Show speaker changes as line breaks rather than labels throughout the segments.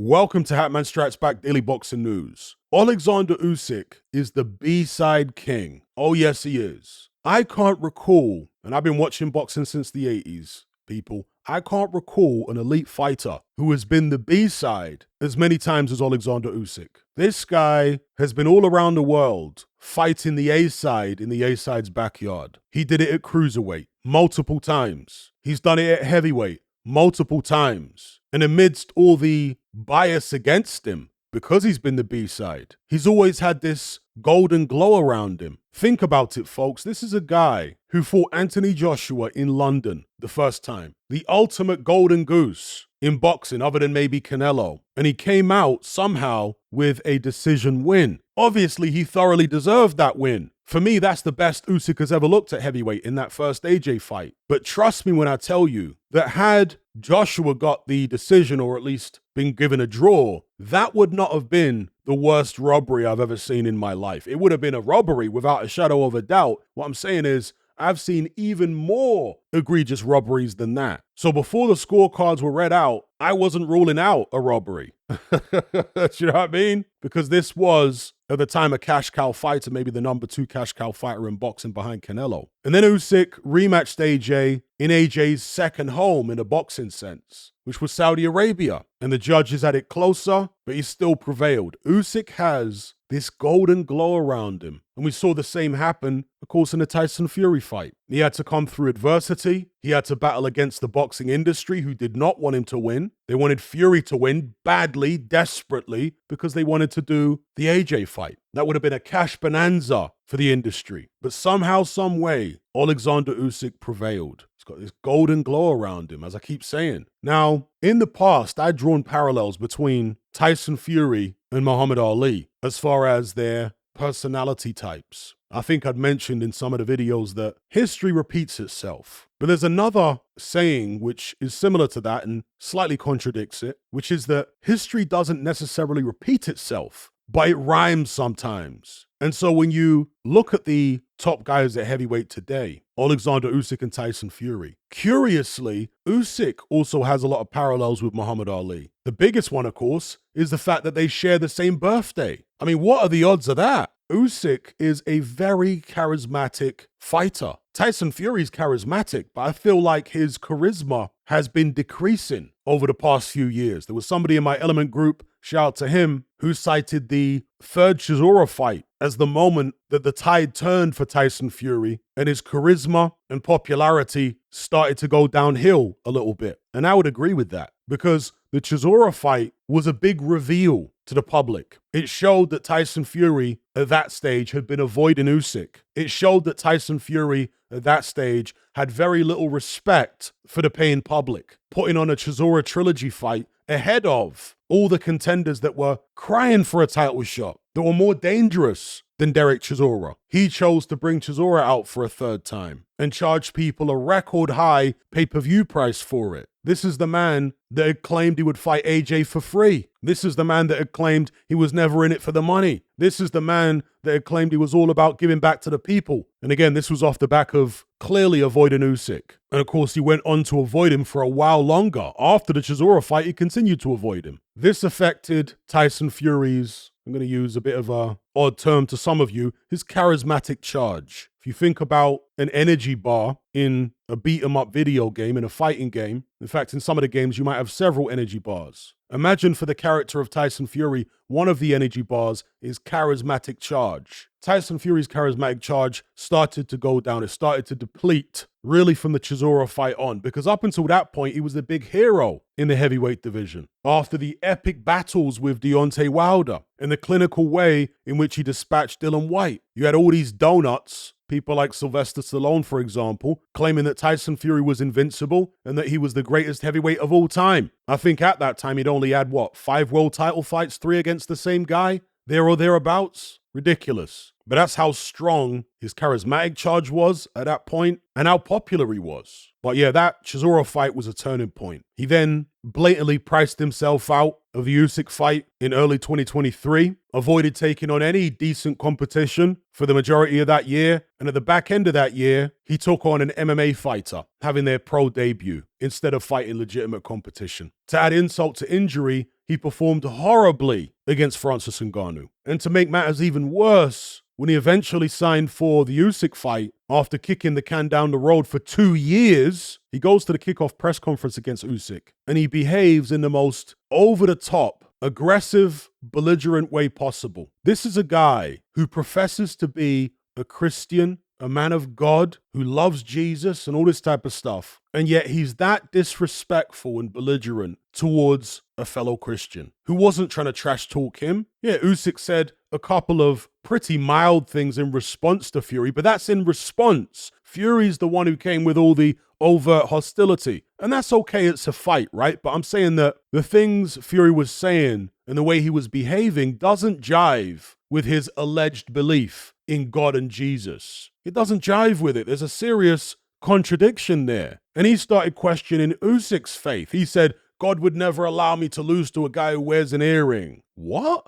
Welcome to Hatman Strikes Back Daily Boxing News. Oleksandr Usyk is the B-side king. Oh yes, he is. I can't recall, and I've been watching boxing since the 80s, people. I can't recall an elite fighter who has been the B-side as many times as Oleksandr Usyk. This guy has been all around the world fighting the A-side in the A-side's backyard. He did it at cruiserweight multiple times. He's done it at heavyweight multiple times. And amidst all the bias against him, because he's been the B-side, he's always had this golden glow around him. Think about it, folks. This is a guy who fought Anthony Joshua in London the first time. The ultimate golden goose in boxing, other than maybe Canelo. And he came out somehow with a decision win. Obviously, he thoroughly deserved that win. For me, that's the best Usyk has ever looked at heavyweight in that first AJ fight. But trust me when I tell you that had Joshua got the decision, or at least been given a draw, that would not have been the worst robbery I've ever seen in my life. It would have been a robbery without a shadow of a doubt. What I'm saying is, I've seen even more egregious robberies than that. So before the scorecards were read out, I wasn't ruling out a robbery. You know what I mean? Because this was, at the time, a cash cow fighter, maybe the number 2 cash cow fighter in boxing behind Canelo. And then Usyk rematched AJ in AJ's second home in a boxing sense, which was Saudi Arabia. And the judges had it closer, but he still prevailed. Usyk has this golden glow around him. And we saw the same happen, of course, in the Tyson Fury fight. He had to come through adversity. He had to battle against the boxing industry, who did not want him to win. They wanted Fury to win badly, desperately, because they wanted to do the AJ fight. That would have been a cash bonanza for the industry. But somehow, some way, Oleksandr Usyk prevailed. He's got this golden glow around him, as I keep saying. Now, in the past, I'd drawn parallels between Tyson Fury and Muhammad Ali as far as their personality types. I think I'd mentioned in some of the videos that history repeats itself. But there's another saying which is similar to that and slightly contradicts it, which is that history doesn't necessarily repeat itself, but it rhymes sometimes. And so when you look at the top guys at heavyweight today, Oleksandr Usyk and Tyson Fury, curiously, Usyk also has a lot of parallels with Muhammad Ali. The biggest one, of course, is the fact that they share the same birthday. I mean, what are the odds of that? Usyk is a very charismatic fighter. Tyson Fury's charismatic, but I feel like his charisma has been decreasing over the past few years. There was somebody in my Element group, shout out to him, who cited the third Chisora fight as the moment that the tide turned for Tyson Fury and his charisma and popularity started to go downhill a little bit. And I would agree with that, because the Chisora fight was a big reveal to the public. It showed that Tyson Fury at that stage had been avoiding Usyk. It showed that Tyson Fury at that stage had very little respect for the paying public, putting on a Chisora trilogy fight ahead of all the contenders that were crying for a title shot, that were more dangerous than Derek Chisora. He chose to bring Chisora out for a third time and charge people a record high pay-per-view price for it. This is the man that had claimed he would fight AJ for free. This is the man that had claimed he was never in it for the money. This is the man that had claimed he was all about giving back to the people. And again, this was off the back of clearly avoiding Usyk. And of course, he went on to avoid him for a while longer. After the Chisora fight, he continued to avoid him. This affected Tyson Fury's, I'm going to use a bit of a odd term to some of you, his charismatic charge. If you think about an energy bar in a beat-em-up video game, in a fighting game, in fact, in some of the games, you might have several energy bars. Imagine for the character of Tyson Fury, one of the energy bars is charismatic charge. Tyson Fury's charismatic charge started to go down. It started to deplete really from the Chisora fight on, because up until that point, he was the big hero in the heavyweight division. After the epic battles with Deontay Wilder and the clinical way in which he dispatched Dillian Whyte, you had all these donuts, people like Sylvester Stallone, for example, claiming that Tyson Fury was invincible and that he was the greatest heavyweight of all time. I think at that time he'd only had, 5 world title fights, 3 against the same guy, there or thereabouts? Ridiculous. But that's how strong his charismatic charge was at that point and how popular he was. But yeah, that Chisora fight was a turning point. He then blatantly priced himself out of the Usyk fight in early 2023, avoided taking on any decent competition for the majority of that year, and at the back end of that year, he took on an MMA fighter, having their pro debut, instead of fighting legitimate competition. To add insult to injury, he performed horribly against Francis Ngannou. And to make matters even worse, when he eventually signed for the Usyk fight, after kicking the can down the road for 2 years, he goes to the kickoff press conference against Usyk, and he behaves in the most over-the-top, aggressive, belligerent way possible. This is a guy who professes to be a Christian, a man of God, who loves Jesus and all this type of stuff, and yet he's that disrespectful and belligerent towards a fellow Christian who wasn't trying to trash talk him. Yeah, Usyk said a couple of pretty mild things in response to Fury, but that's in response. Fury's the one who came with all the overt hostility. And that's okay, it's a fight, right? But I'm saying that the things Fury was saying and the way he was behaving doesn't jive with his alleged belief in God and Jesus. It doesn't jive with it. There's a serious contradiction there. And he started questioning Usyk's faith. He said, God would never allow me to lose to a guy who wears an earring. What?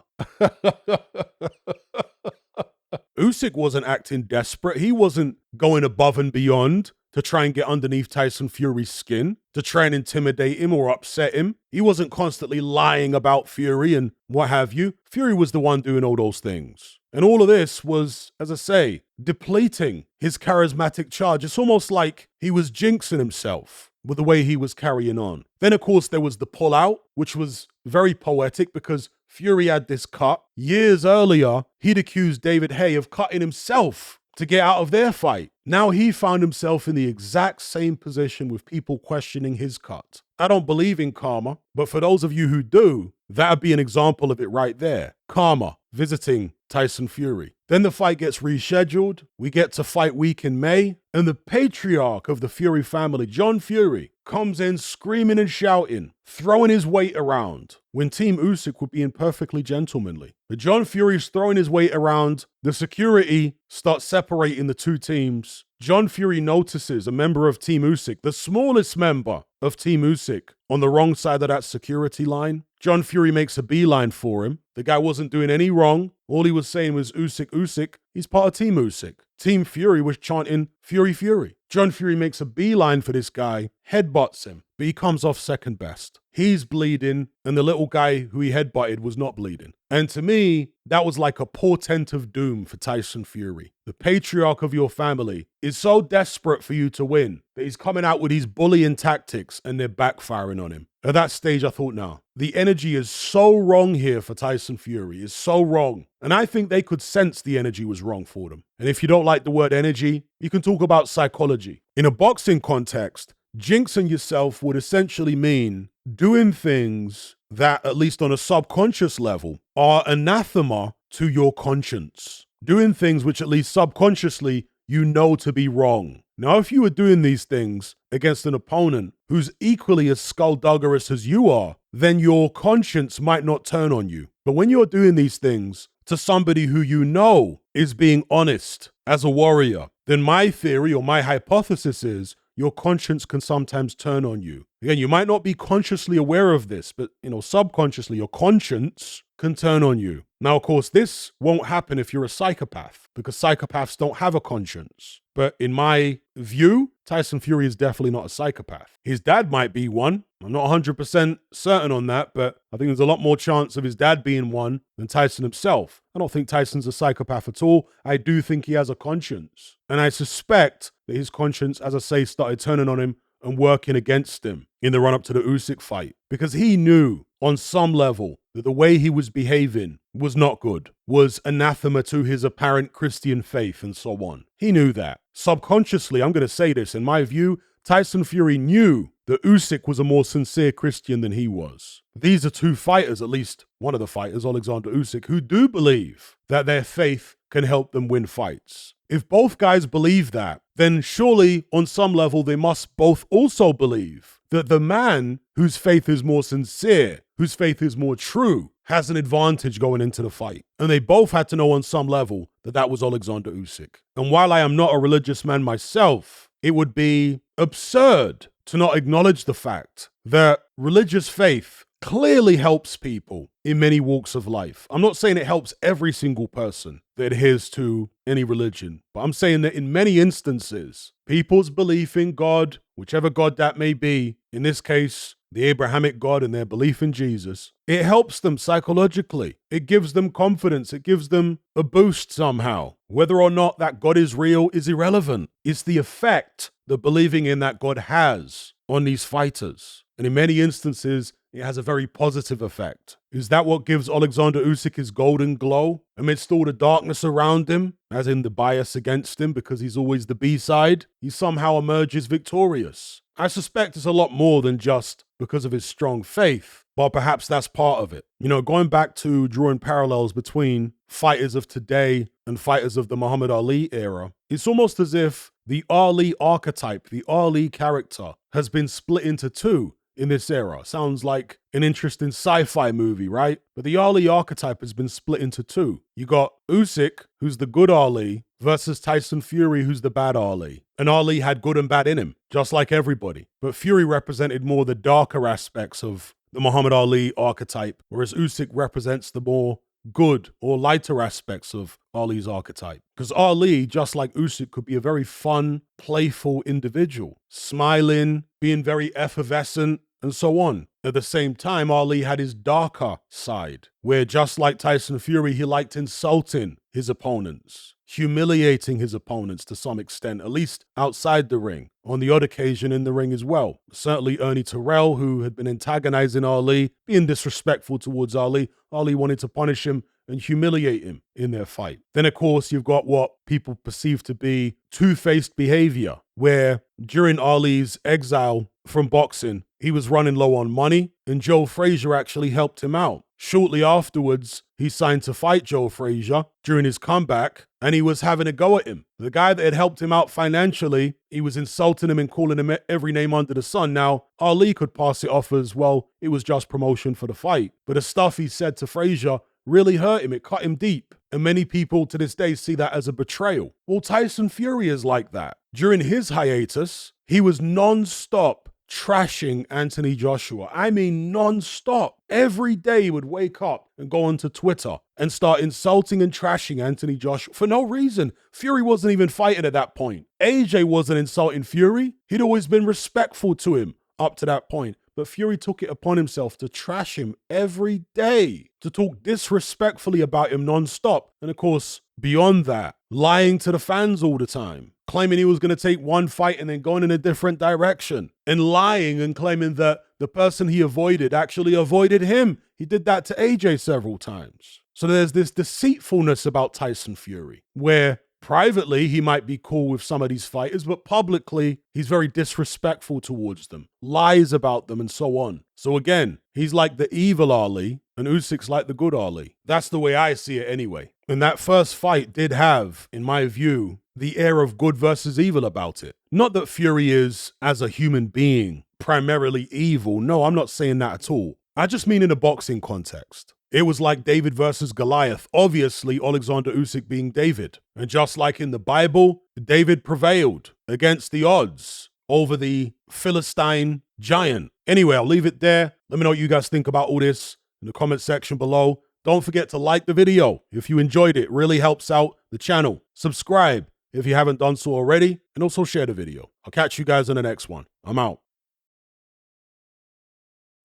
Usyk wasn't acting desperate. He wasn't going above and beyond to try and get underneath Tyson Fury's skin, to try and intimidate him or upset him. He wasn't constantly lying about Fury and what have you. Fury was the one doing all those things. And all of this was, as I say, depleting his charismatic charge. It's almost like he was jinxing himself with the way he was carrying on. Then, of course, there was the pullout, which was very poetic because Fury had this cut. Years earlier, he'd accused David Haye of cutting himself to get out of their fight. Now he found himself in the exact same position with people questioning his cut. I don't believe in karma, but for those of you who do, that'd be an example of it right there. Karma visiting Tyson Fury. Then the fight gets rescheduled. We get to fight week in May, and the patriarch of the Fury family, John Fury, comes in screaming and shouting, throwing his weight around, when Team Usyk were being perfectly gentlemanly. But John Fury's throwing his weight around. The security starts separating the two teams. John Fury notices a member of Team Usyk, the smallest member of Team Usyk, on the wrong side of that security line. John Fury makes a beeline for him. The guy wasn't doing any wrong. All he was saying was Usyk, Usyk. He's part of Team Usyk. Team Fury was chanting Fury, Fury. John Fury makes a beeline for this guy, headbutts him, but he comes off second best. He's bleeding, and the little guy who he headbutted was not bleeding. And to me, that was like a portent of doom for Tyson Fury. The patriarch of your family is so desperate for you to win that he's coming out with these bullying tactics and they're backfiring on him. At that stage, I thought, no, the energy is so wrong here for Tyson Fury. It's so wrong. And I think they could sense the energy was wrong for them. And if you don't like the word energy, you can talk about psychology. In a boxing context, jinxing yourself would essentially mean doing things that, at least on a subconscious level, are anathema to your conscience. Doing things which, at least subconsciously, you know to be wrong. Now, if you were doing these things against an opponent who's equally as skullduggerous as you are, then your conscience might not turn on you. But when you're doing these things to somebody who you know is being honest as a warrior, then my theory or my hypothesis is your conscience can sometimes turn on you. Again, you might not be consciously aware of this, but subconsciously, your conscience can turn on you. Now, of course, this won't happen if you're a psychopath, because psychopaths don't have a conscience. But in my view, Tyson Fury is definitely not a psychopath. His dad might be one. I'm not 100% certain on that, but I think there's a lot more chance of his dad being one than Tyson himself. I don't think Tyson's a psychopath at all. I do think he has a conscience. And I suspect that his conscience, as I say, started turning on him and working against him in the run-up to the Usyk fight. Because he knew on some level that the way he was behaving was not good, was anathema to his apparent Christian faith and so on. He knew that. Subconsciously, I'm going to say this, in my view, Tyson Fury knew that Usyk was a more sincere Christian than he was. These are two fighters, at least one of the fighters, Oleksandr Usyk, who do believe that their faith can help them win fights. If both guys believe that, then surely on some level they must both also believe that the man whose faith is more sincere, whose faith is more true, has an advantage going into the fight. And they both had to know on some level that that was Oleksandr Usyk. And while I am not a religious man myself, it would be absurd to not acknowledge the fact that religious faith clearly helps people in many walks of life. I'm not saying it helps every single person that adheres to any religion, but I'm saying that in many instances, people's belief in God, whichever God that may be, in this case, the Abrahamic God and their belief in Jesus, it helps them psychologically. It gives them confidence. It gives them a boost somehow. Whether or not that God is real is irrelevant. It's the effect that believing in that God has on these fighters. And in many instances, it has a very positive effect. Is that what gives Oleksandr Usyk his golden glow? Amidst all the darkness around him, as in the bias against him because he's always the B-side, he somehow emerges victorious. I suspect it's a lot more than just because of his strong faith, but perhaps that's part of it. You know, going back to drawing parallels between fighters of today and fighters of the Muhammad Ali era, it's almost as if the Ali archetype, the Ali character, has been split into two in this era. Sounds like an interesting sci-fi movie, right? But the Ali archetype has been split into two. You got Usyk, who's the good Ali, versus Tyson Fury, who's the bad Ali. And Ali had good and bad in him, just like everybody. But Fury represented more the darker aspects of the Muhammad Ali archetype, whereas Usyk represents the more good or lighter aspects of Ali's archetype. Because Ali, just like Usyk, could be a very fun, playful individual, smiling, being very effervescent, and so on. At the same time, Ali had his darker side, where just like Tyson Fury, he liked insulting his opponents, humiliating his opponents to some extent, at least outside the ring, on the odd occasion in the ring as well. Certainly Ernie Terrell, who had been antagonizing Ali, being disrespectful towards Ali. Ali wanted to punish him and humiliate him in their fight. Then, of course, you've got what people perceive to be two-faced behavior, where during Ali's exile from boxing, he was running low on money, and Joe Frazier actually helped him out. Shortly afterwards, he signed to fight Joe Frazier during his comeback, and he was having a go at him. The guy that had helped him out financially, he was insulting him and calling him every name under the sun. Now, Ali could pass it off as, well, it was just promotion for the fight. But the stuff he said to Frazier really hurt him. It cut him deep. And many people to this day see that as a betrayal. Well, Tyson Fury is like that. During his hiatus, he was non-stop trashing Anthony Joshua. I mean, non-stop. Every day he would wake up and go onto Twitter and start insulting and trashing Anthony Joshua for no reason. Fury wasn't even fighting at that point. AJ wasn't insulting Fury. He'd always been respectful to him up to that point. But Fury took it upon himself to trash him every day, to talk disrespectfully about him non-stop. And of course, beyond that, lying to the fans all the time, claiming he was going to take one fight and then going in a different direction, and lying and claiming that the person he avoided actually avoided him. He did that to AJ several times. So there's this deceitfulness about Tyson Fury, where privately, he might be cool with some of these fighters, but publicly, he's very disrespectful towards them, lies about them, and so on. So again, he's like the evil Ali, and Usyk's like the good Ali. That's the way I see it anyway. And that first fight did have, in my view, the air of good versus evil about it. Not that Fury is, as a human being, primarily evil. No, I'm not saying that at all. I just mean in a boxing context. It was like David versus Goliath, obviously Oleksandr Usyk being David. And just like in the Bible, David prevailed against the odds over the Philistine giant. Anyway, I'll leave it there. Let me know what you guys think about all this in the comment section below. Don't forget to like the video if you enjoyed it. It really helps out the channel. Subscribe if you haven't done so already, and also share the video. I'll catch you guys in the next one. I'm out.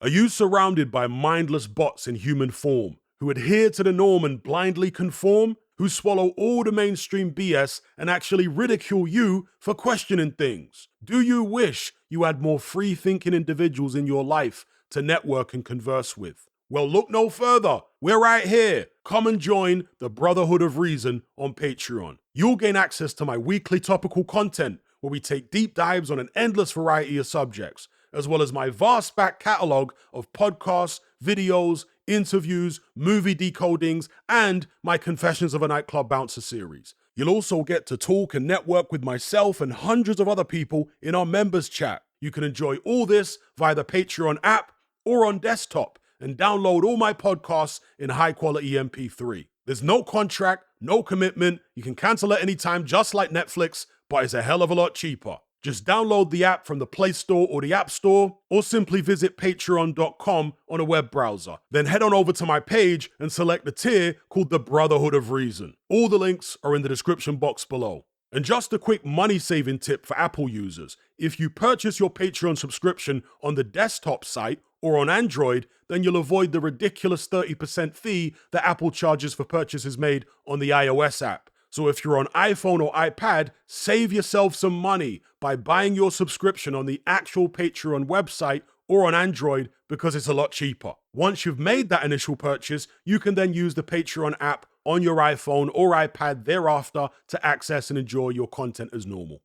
Are you surrounded by mindless bots in human form who adhere to the norm and blindly conform, who swallow all the mainstream BS and actually ridicule you for questioning things? Do you wish you had more free-thinking individuals in your life to network and converse with? Well, look no further. We're right here. Come and join the Brotherhood of Reason on Patreon. You'll gain access to my weekly topical content where we take deep dives on an endless variety of subjects, as well as my vast back catalogue of podcasts, videos, interviews, movie decodings, and my Confessions of a Nightclub Bouncer series. You'll also get to talk and network with myself and hundreds of other people in our members chat. You can enjoy all this via the Patreon app or on desktop, and download all my podcasts in high-quality MP3. There's no contract, no commitment. You can cancel at any time, just like Netflix, but it's a hell of a lot cheaper. Just download the app from the Play Store or the App Store, or simply visit patreon.com on a web browser. Then head on over to my page and select the tier called the Brotherhood of Reason. All the links are in the description box below. And just a quick money-saving tip for Apple users. If you purchase your Patreon subscription on the desktop site or on Android, then you'll avoid the ridiculous 30% fee that Apple charges for purchases made on the iOS app. So if you're on iPhone or iPad, save yourself some money by buying your subscription on the actual Patreon website or on Android because it's a lot cheaper. Once you've made that initial purchase, you can then use the Patreon app on your iPhone or iPad thereafter to access and enjoy your content as normal.